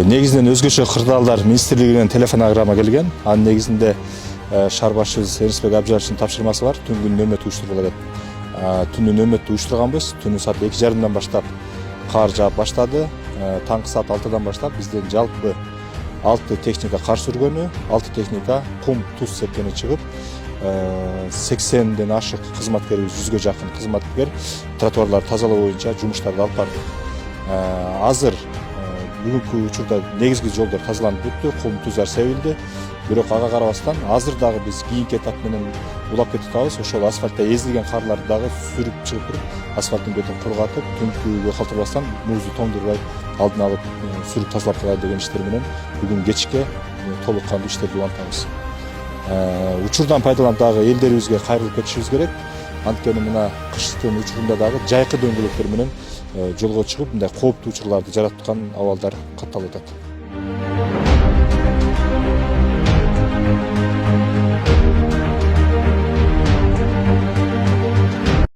негизинен өзгөчө кырдаалдар министрлигинен телефонограмма келген. Анын негизинде шаар башчыбыз Эрисбек Абжаловичтин тапшырмасы бар. Түнгүн нөмөт уюштургула деп. Түнү нөмөттү уюштурганбыз. Түнү саат 2:30 баштап кар жаап баштады. Таңкы саат 6-дан баштап бизден жалпы 6 техника кар сүргөнү, 6 техника кум, туз сепкени чыгып, 80ден ашык кызматкерибиз, 100гө жакын кызматкер тротуарларды тазалоо боюнча жумуштарды алып барды. Азыр бүгүнкү учурда негизги жолдор тазаланып бүттү, кум, туздар себилди. Бирок ага карабастан азыр дагы биз кийинки этап менен улап кетип атабыз. Ошол асфальтта эзилген карларды дагы сүрүп чыгып туруп, асфальттын бетин кургатып, түнкүгө калтырбастан музду тоңдурбай алдын алып сүрүп тазалап коелу деген иштер менен бүгүн кечке толук кандуу иштерди улантабыз. Учурдан пайдаланып дагы элдерибизге кайрылып кетишибиз керек. Анткени мына кыштын учурунда дагы жайкы дөңгөлөктөр менен жолго чыгып мындай кооптуу учурларды жараткан абалдар катталып атат.